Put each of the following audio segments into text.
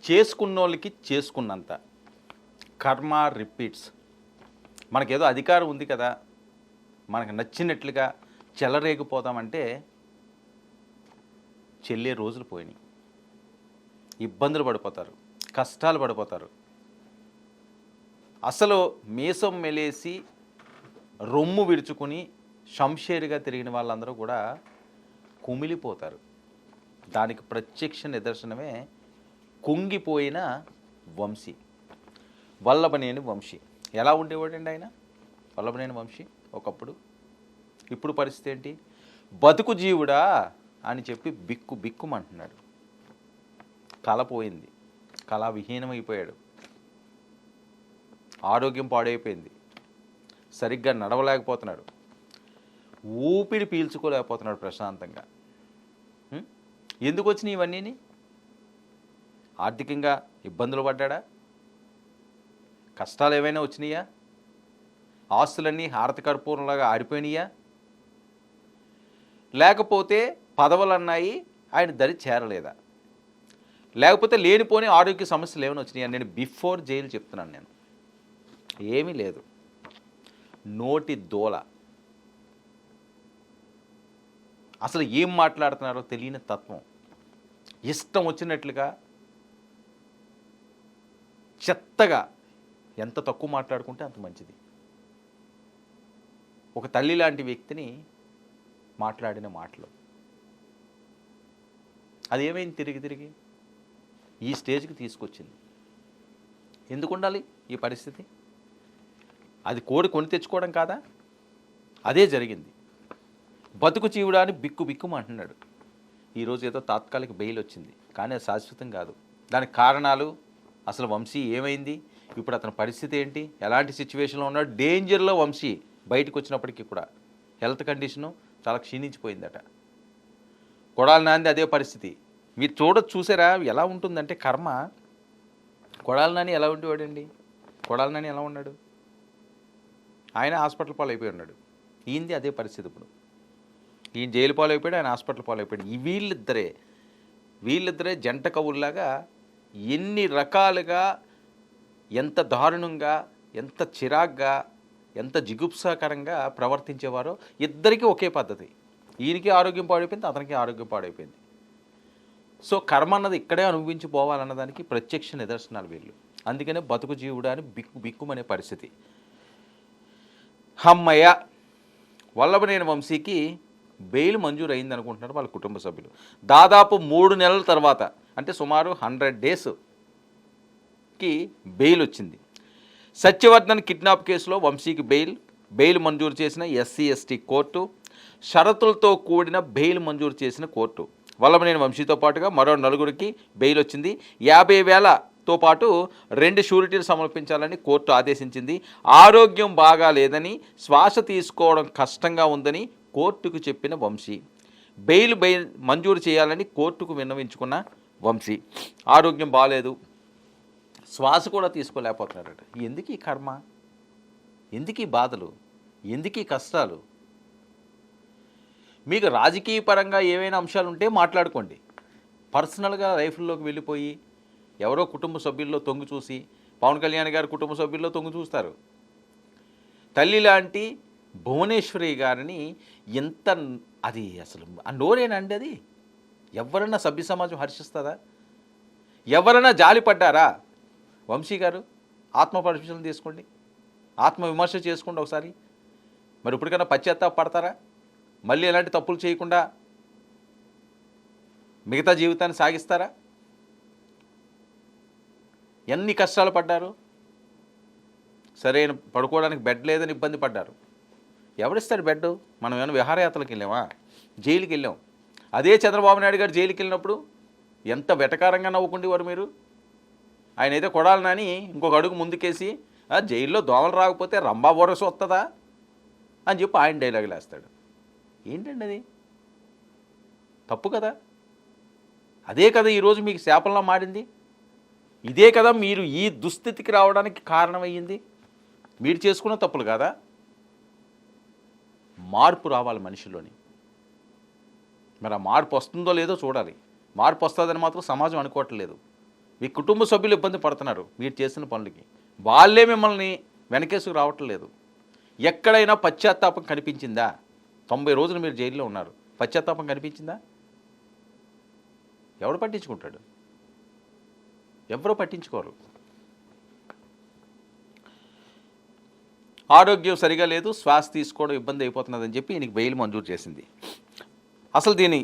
చేసుకున్నోళ్ళకి చేసుకున్నంత కర్మ రిపీట్స్. మనకేదో అధికారం ఉంది కదా, మనకు నచ్చినట్లుగా చెలరేగిపోతామంటే చెల్లే రోజులు పోయినాయి. ఇబ్బందులు పడిపోతారు, కష్టాలు పడిపోతారు. అసలు మీసం మెలేసి రొమ్ము విరుచుకుని శంషేరుగా తిరిగిన వాళ్ళందరూ కూడా కుమిలిపోతారు. దానికి ప్రత్యక్ష నిదర్శనమే కుంగిపోయిన వంశీ, వల్లభనేని వంశీ. ఎలా ఉండేవాడండి ఆయన? వల్లభనేని వంశీ ఒకప్పుడు. ఇప్పుడు పరిస్థితి ఏంటి? బతుకు జీవుడా అని చెప్పి బిక్కు బిక్కుమంటున్నాడు. కళ పోయింది, కళ విహీనమైపోయాడు. ఆరోగ్యం పాడైపోయింది, సరిగ్గా నడవలేకపోతున్నాడు, ఊపిరి పీల్చుకోలేకపోతున్నాడు ప్రశాంతంగా. ఎందుకు వచ్చినాయి ఇవన్నీ? ఆర్థికంగా ఇబ్బందులు పడ్డా? కష్టాలు ఏమైనా వచ్చినాయా? ఆస్తులన్నీ హారతి కర్పూరంలాగా ఆరిపోయినాయా? లేకపోతే పదవులు అన్నాయి ఆయన దరి చేరలేదా? లేకపోతే లేనిపోని ఆరోగ్య సమస్యలు ఏమైనా వచ్చినాయా? నేను బిఫోర్ జైలు చెప్తున్నాను. నేను ఏమీ లేదు. నోటి దోల. అసలు ఏం మాట్లాడుతున్నారో తెలియని తత్వం. ఇష్టం వచ్చినట్లుగా చెత్తగా ఎంత తక్కువ మాట్లాడుకుంటే అంత మంచిది. ఒక తల్లి లాంటి వ్యక్తిని మాట్లాడిన మాటలు అదేమైంది? తిరిగి తిరిగి ఈ స్టేజ్కి తీసుకొచ్చింది. ఎందుకు ఉండాలి ఈ పరిస్థితి? అది కోడి కొని తెచ్చుకోవడం కాదా? అదే జరిగింది. బతుకు చీవుడా అని బిక్కు బిక్కుమంటున్నాడు. ఈరోజు ఏదో తాత్కాలిక బెయిల్ వచ్చింది, కానీ అది శాశ్వతం కాదు. దానికి కారణాలు, అసలు వంశీ ఏమైంది, ఇప్పుడు అతని పరిస్థితి ఏంటి, ఎలాంటి సిచ్యువేషన్లో ఉన్నాడు, డేంజర్లో వంశీ బయటకు వచ్చినప్పటికీ కూడా హెల్త్ కండిషను చాలా క్షీణించిపోయిందట. కొడాలి నాని అదే పరిస్థితి. మీరు చూసారా ఎలా ఉంటుందంటే కర్మ. కొడాలి నాని ఎలా ఉండేవాడండి? కొడాలి నాని ఎలా ఉన్నాడు? ఆయన హాస్పిటల్ పాలు అయిపోయి ఉన్నాడు. ఈయనది అదే పరిస్థితి. ఇప్పుడు ఈయన జైలు పాలు అయిపోయాడు, ఆయన హాస్పిటల్ పాలు అయిపోయాడు. వీళ్ళిద్దరే జంట కవుల్లాగా ఎన్ని రకాలుగా, ఎంత దారుణంగా, ఎంత చిరాగ్గా, ఎంత జిగుప్సాకరంగా ప్రవర్తించేవారో. ఇద్దరికీ ఒకే పద్ధతి. ఈయనకి ఆరోగ్యం పాడైపోయింది, అతనికి ఆరోగ్యం పాడైపోయింది. సో కర్మ అన్నది ఇక్కడే అనుభవించిపోవాలన్నదానికి ప్రత్యక్ష నిదర్శనాలు వీళ్ళు. అందుకనే బతుకు జీవుడా అని బిక్కుమనే పరిస్థితి. అమ్మయ్య, వల్లభనేని వంశీకి బెయిల్ మంజూరు అయింది అనుకుంటున్నారు వాళ్ళ కుటుంబ సభ్యులు. దాదాపు 3 నెలల తర్వాత, అంటే సుమారు 100 డేస్కి బెయిల్ వచ్చింది. సత్యవర్ధన్ కిడ్నాప్ కేసులో వంశీకి బెయిల్ మంజూరు చేసిన SC/ST కోర్టు, షరతులతో కూడిన బెయిల్ మంజూరు చేసిన కోర్టు. వల్లభనేని వంశీతో పాటుగా మరో 4గురికి బెయిల్ వచ్చింది. 50,000తో పాటు 2 షూరిటీలు సమర్పించాలని కోర్టు ఆదేశించింది. ఆరోగ్యం బాగాలేదని, శ్వాస తీసుకోవడం కష్టంగా ఉందని కోర్టుకు చెప్పిన వంశీ బెయిల్ మంజూరు చేయాలని కోర్టుకు విన్నవించుకున్న వంశీ ఆరోగ్యం బాగాలేదు, శ్వాస కూడా తీసుకోలేకపోతున్నారట. ఎందుకు ఈ కర్మ? ఎందుకు ఈ బాధలు? ఎందుకు ఈ కష్టాలు? మీకు రాజకీయ పరంగా ఏవైనా అంశాలు ఉంటే మాట్లాడుకోండి. పర్సనల్గా లైఫ్లోకి వెళ్ళిపోయి ఎవరో కుటుంబ సభ్యుల్లో తొంగి చూసి, పవన్ కళ్యాణ్ గారి కుటుంబ సభ్యుల్లో తొంగి చూస్తారు. తల్లి లాంటి భువనేశ్వరి గారిని ఎంత, అది అసలు ఆ నోరేనండి అది? ఎవరన్నా సభ్య సమాజం హర్షిస్తుందా? ఎవరైనా జాలిపడ్డారా? వంశీ గారు ఆత్మ పరిశీలన తీసుకోండి, ఆత్మవిమర్శ చేసుకోండి ఒకసారి. మరి ఇప్పటికైనా పశ్చాత్తాప పడతారా? మళ్ళీ ఎలాంటి తప్పులు చేయకుండా మిగతా జీవితాన్ని సాగిస్తారా? ఎన్ని కష్టాలు పడ్డారు? సరైన పడుకోవడానికి బెడ్ లేదని ఇబ్బంది పడ్డారు. ఎవరిస్తాడు బెడ్? మనం ఏమైనా విహారయాత్రలకు వెళ్ళామా? జైలుకి వెళ్ళాం. అదే చంద్రబాబు నాయుడు గారు జైలుకి వెళ్ళినప్పుడు ఎంత వెటకారంగా నవ్వుకుండేవారు మీరు. ఆయన అయితే కొడాలి నాని ఇంకొక అడుగు ముందుకేసి, జైల్లో దోమలు రాకపోతే రంభా బోరసు వస్తుందా అని చెప్పి ఆయన డైలాగులు వేస్తాడు. ఏంటండి అది? తప్పు కదా. అదే కదా ఈరోజు మీకు శాపంలా మారింది. ఇదే కదా మీరు ఈ దుస్థితికి రావడానికి కారణమయ్యింది. మీరు చేసుకున్న తప్పులు కాదా? మార్పు రావాలి మనిషిలోని. మరి ఆ మార్పు వస్తుందో లేదో చూడాలి. మార్పు వస్తుందని మాత్రం సమాజం అనుకోవట్లేదు. మీ కుటుంబ సభ్యులు ఇబ్బంది పడుతున్నారు మీరు చేసిన పనులకి. వాళ్ళే మిమ్మల్ని వెనకేసుకు రావట్లేదు. ఎక్కడైనా పశ్చాత్తాపం కనిపించిందా? 90 రోజులు మీరు జైల్లో ఉన్నారు, పశ్చాత్తాపం కనిపించిందా? ఎవడు పట్టించుకుంటాడు? ఎవరో పట్టించుకోరు. ఆరోగ్యం సరిగా లేదు, శ్వాస తీసుకోవడం ఇబ్బంది అయిపోతున్నదని చెప్పి ఈయనకి బెయిల్ మంజూరు చేసింది. అసలు దీని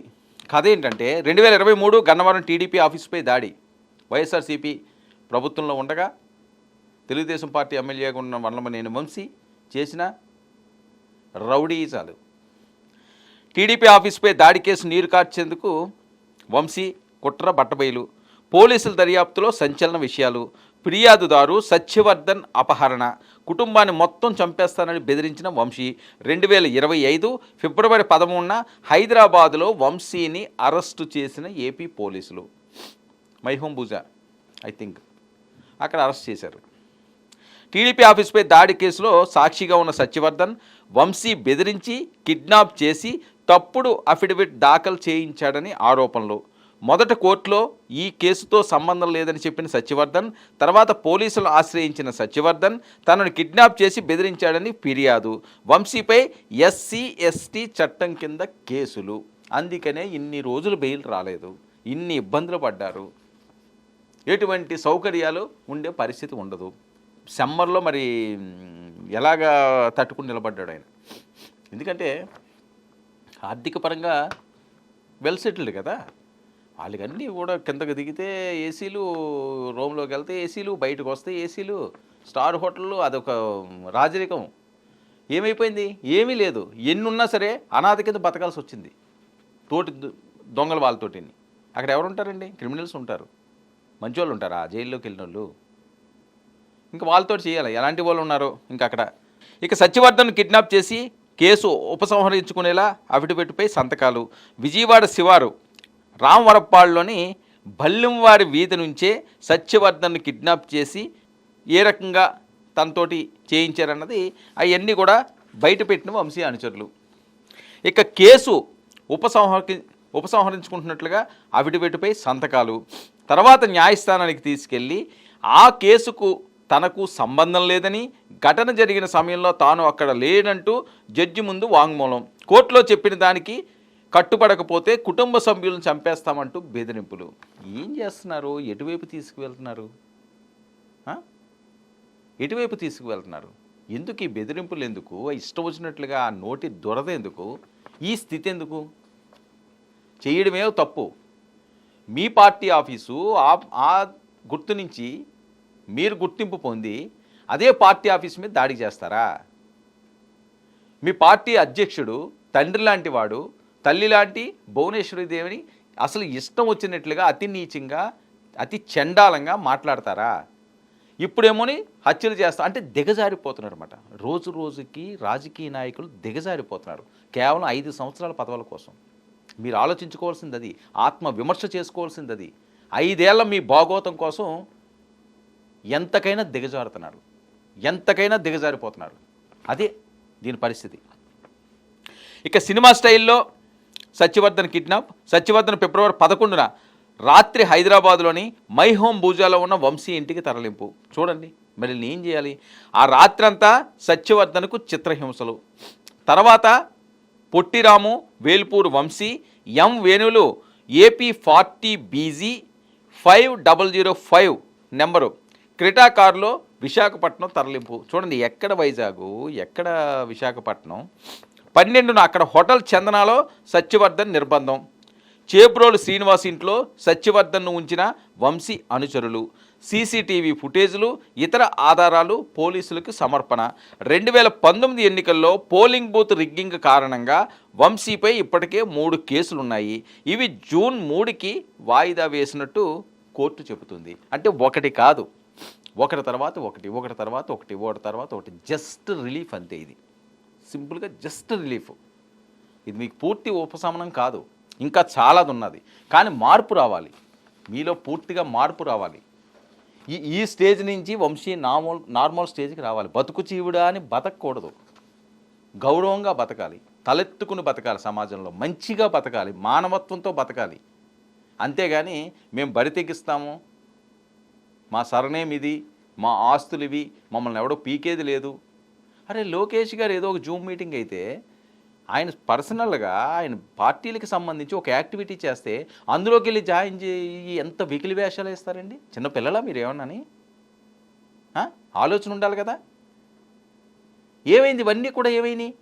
కథ ఏంటంటే 2023 గన్నవరం టీడీపీ ఆఫీసుపై దాడి. వైఎస్ఆర్సీపీ ప్రభుత్వంలో ఉండగా తెలుగుదేశం పార్టీ ఎమ్మెల్యేగా ఉన్న వల్లభనేని వంశీ చేసిన రౌడీజాలు. టీడీపీ ఆఫీసుపై దాడి కేసు నీరు కార్చేందుకు వంశీ కుట్ర బట్టబయలు. పోలీసుల దర్యాప్తులో సంచలన విషయాలు. ఫిర్యాదుదారు సత్యవర్ధన్ అపహరణ. కుటుంబాన్ని మొత్తం చంపేస్తానని బెదిరించిన వంశీ. 2025 ఫిబ్రవరి 13న హైదరాబాదులో వంశీని అరెస్టు చేసిన ఏపీ పోలీసులు. మైహోం భూజా ఐ థింక్ అక్కడ అరెస్ట్ చేశారు. టీడీపీ ఆఫీసుపై దాడి కేసులో సాక్షిగా ఉన్న సత్యవర్ధన్ వంశీ బెదిరించి కిడ్నాప్ చేసి తప్పుడు అఫిడవిట్ దాఖలు చేయించాడని ఆరోపణలు. మొదట కోర్టులో ఈ కేసుతో సంబంధం లేదని చెప్పిన సత్యవర్ధన్, తర్వాత పోలీసులు ఆశ్రయించిన సత్యవర్ధన్ తనను కిడ్నాప్ చేసి బెదిరించాడని ఫిర్యాదు. వంశీపై SC/ST చట్టం కింద కేసులు. అందుకనే ఇన్ని రోజులు బెయిల్ రాలేదు, ఇన్ని ఇబ్బందులు పడ్డారు. ఎటువంటి సౌకర్యాలు ఉండే పరిస్థితి ఉండదు. సమ్మర్లో మరి ఎలాగా తట్టుకుని నిలబడ్డాడు ఆయన? ఎందుకంటే ఆర్థిక పరంగా వెల్ సెటిల్డ్ కదా. వాళ్ళకన్నీ కూడా కిందకు దిగితే ఏసీలు, రూమ్లోకి వెళ్తే ఏసీలు, బయటకు వస్తే ఏసీలు, స్టార్ హోటళ్ళు, అదొక రాజరికం. ఏమైపోయింది? ఏమీ లేదు. ఎన్నున్నా సరే అనాథ కింద బతకాల్సి వచ్చింది. తోటి దొంగల వాళ్ళతోటి. అక్కడ ఎవరు ఉంటారండి? క్రిమినల్స్ ఉంటారు. మంచి వాళ్ళు ఉంటారా జైల్లోకి వెళ్ళిన వాళ్ళు? ఇంకా వాళ్ళతో చేయాలి. ఎలాంటి వాళ్ళు ఉన్నారో ఇంకా అక్కడ. ఇక సత్యవర్ధన్ కిడ్నాప్ చేసి కేసు ఉపసంహరించుకునేలా అఫిడవిట్పై సంతకాలు. విజయవాడ శివారు రామవరప్పాడులోని బల్లెంవారి వీధి నుంచే సత్యవర్ధన్ను కిడ్నాప్ చేసి ఏ రకంగా తనతోటి చేయించారన్నది అవన్నీ కూడా బయటపెట్టిన వంశీ అనుచరులు. ఇక కేసు ఉపసంహరించుకుంటున్నట్లుగా అఫిడవిట్పై సంతకాలు. తర్వాత న్యాయస్థానానికి తీసుకెళ్ళి ఆ కేసుకు తనకు సంబంధం లేదని, ఘటన జరిగిన సమయంలో తాను అక్కడ లేనంటూ జడ్జి ముందు వాంగ్మూలం. కోర్టులో చెప్పిన దానికి కట్టుబడకపోతే కుటుంబ సభ్యులను చంపేస్తామంటూ బెదిరింపులు. ఏం చేస్తున్నారు? ఎటువైపు తీసుకువెళ్తున్నారు? ఎటువైపు తీసుకువెళ్తున్నారు? ఎందుకు ఈ బెదిరింపులు? ఎందుకు ఇష్టం వచ్చినట్లుగా ఆ నోటి దురద? ఎందుకు ఈ స్థితి? ఎందుకు చేయడమే తప్పు? మీ పార్టీ ఆఫీసు ఆ గుర్తు నుంచి మీరు గుర్తింపు పొంది అదే పార్టీ ఆఫీస్ మీద దాడి చేస్తారా? మీ పార్టీ అధ్యక్షుడు తండ్రి లాంటి వాడు, తల్లి లాంటి భువనేశ్వరి దేవిని అసలు ఇష్టం వచ్చినట్లుగా అతి నీచంగా, అతి చండాలంగా మాట్లాడతారా? ఇప్పుడేమోని హత్యలు చేస్తా అంటే దిగజారిపోతున్నారు అనమాట. రోజు రోజుకి రాజకీయ నాయకులు దిగజారిపోతున్నారు కేవలం 5 సంవత్సరాల పదవుల కోసం. మీరు ఆలోచించుకోవాల్సింది అది, ఆత్మ విమర్శ చేసుకోవాల్సింది అది. 5 ఏళ్ల మీ భాగోతం కోసం ఎంతకైనా దిగజారుతున్నారు, ఎంతకైనా దిగజారిపోతున్నారు. అదే దీని పరిస్థితి. ఇక సినిమా స్టైల్లో సత్యవర్ధన్ కిడ్నాప్. సత్యవర్ధన్ ఫిబ్రవరి 11న రాత్రి హైదరాబాద్లోని మైహోం భూజాలో ఉన్న వంశీ ఇంటికి తరలింపు. చూడండి మరి ఏం చేయాలి? ఆ రాత్రంతా సత్యవర్ధన్కు చిత్రహింసలు. తర్వాత పొట్టిరాము, వేల్పూర్ వంశీ, ఎం వేణులు AP 40BG 5005 నెంబరు క్రిటా కారులో విశాఖపట్నం తరలింపు. చూడండి ఎక్కడ వైజాగు, ఎక్కడ విశాఖపట్నం. 12న అక్కడ హోటల్ చందనాలో సత్యవర్ధన్ నిర్బంధం. చేబ్రోలు శ్రీనివాస్ ఇంట్లో సత్యవర్ధన్ను ఉంచిన వంశీ అనుచరులు. CCTV ఫుటేజ్లు, ఇతర ఆధారాలు పోలీసులకు సమర్పణ. 2019 ఎన్నికల్లో పోలింగ్ బూత్ రిగ్గింగ్ కారణంగా వంశీపై ఇప్పటికే 3 కేసులున్నాయి. ఇవి జూన్ 3కి వాయిదా వేసినట్టు కోర్టు చెబుతుంది. అంటే ఒకటి కాదు, ఒకటి తర్వాత ఒకటి, ఒకటి తర్వాత ఒకటి, ఒకటి తర్వాత ఒకటి. జస్ట్ రిలీఫ్ అంతే. ఇది సింపుల్గా జస్ట్ రిలీఫ్. ఇది మీకు పూర్తి ఉపశమనం కాదు, ఇంకా చాలాది ఉన్నది. కానీ మార్పు రావాలి మీలో, పూర్తిగా మార్పు రావాలి. ఈ స్టేజ్ నుంచి వంశీ నార్మల్ స్టేజ్కి రావాలి. బతుకు చీవుడా అని బతకూడదు, గౌరవంగా బతకాలి, తలెత్తుకుని బతకాలి, సమాజంలో మంచిగా బతకాలి, మానవత్వంతో బతకాలి. అంతేగాని మేము బరి తెగిస్తాము, మా సరనేమ్ ఇది, మా ఆస్తులు ఇవి, మమ్మల్ని ఎవడో పీకేది లేదు. అరే లోకేష్ గారు ఏదో ఒక జూమ్ మీటింగ్ అయితే ఆయన పర్సనల్గా ఆయన పార్టీలకి సంబంధించి ఒక యాక్టివిటీ చేస్తే అందులోకి వెళ్ళి జాయిన్ చేయి ఎంత వెకిలి వేషాలు వేస్తారండి? చిన్నపిల్లలా మీరు ఏమన్నాని? ఆలోచన ఉండాలి కదా. ఏమైంది? ఇవన్నీ కూడా ఏమైనాయి?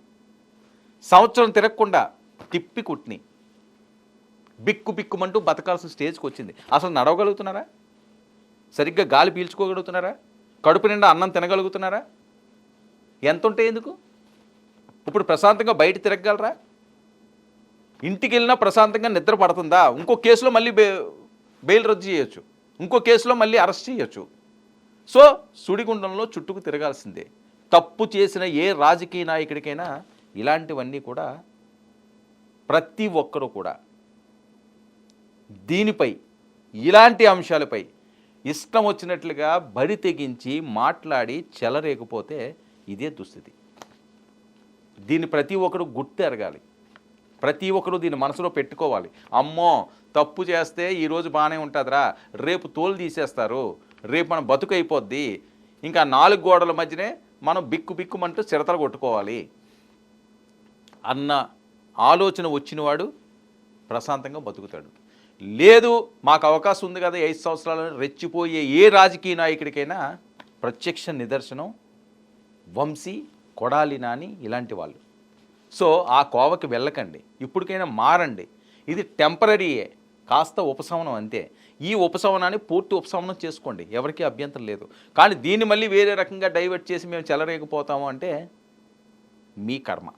సంవత్సరం తిరగకుండా తిప్పి కుట్ని బిక్కు బిక్కుమంటూ బతకాల్సిన స్టేజ్కి వచ్చింది. అసలు నడవగలుగుతున్నారా? సరిగ్గా గాలి పీల్చుకోగలుగుతున్నారా? కడుపు నిండా అన్నం తినగలుగుతున్నారా? ఎంత ఉంటే ఎందుకు? ఇప్పుడు ప్రశాంతంగా బయట తిరగగలరా? ఇంటికి వెళ్ళినా ప్రశాంతంగా నిద్ర పడుతుందా? ఇంకో కేసులో మళ్ళీ బెయిల్ రద్దు చేయొచ్చు, ఇంకో కేసులో మళ్ళీ అరెస్ట్ చేయొచ్చు. సో సుడిగుండంలో చుట్టుకు తిరగాల్సిందే. తప్పు చేసిన ఏ రాజకీయ నాయకుడికైనా ఇలాంటివన్నీ కూడా ప్రతి ఒక్కరూ కూడా దీనిపై ఇలాంటి అంశాలపై ఇష్టం వచ్చినట్లుగా బరి తెగించి మాట్లాడి చెలరేకపోతే ఇదే దుస్థితి. దీన్ని ప్రతి ఒక్కరు గుర్తెరగాలి, ప్రతి ఒక్కరు దీన్ని మనసులో పెట్టుకోవాలి. అమ్మో తప్పు చేస్తే ఈరోజు బాగానే ఉంటుందిరా, రేపు తోలు తీసేస్తారు, రేపు మన బతుకు అయిపోద్ది, ఇంకా 4 గోడల మధ్యనే మనం బిక్కు బిక్కుమంటూ చిరతలు కొట్టుకోవాలి అన్న ఆలోచన వచ్చినవాడు ప్రశాంతంగా బతుకుతాడు. లేదు మాకు అవకాశం ఉంది కదా 5 సంవత్సరాలను రెచ్చిపోయే ఏ రాజకీయ నాయకుడికైనా ప్రత్యక్ష నిదర్శనం వంశీ, కొడాలి నాని ఇలాంటి వాళ్ళు. సో ఆ కోవకి వెళ్ళకండి, ఇప్పటికైనా మారండి. ఇది టెంపరీయే, కాస్త ఉపశమనం అంతే. ఈ ఉపశమనాన్ని పూర్తి ఉపశమనం చేసుకోండి, ఎవరికీ అభ్యంతరం లేదు. కానీ దీన్ని మళ్ళీ వేరే రకంగా డైవర్ట్ చేసి మేము చెలరేగిపోతాము అంటే మీ కర్మ.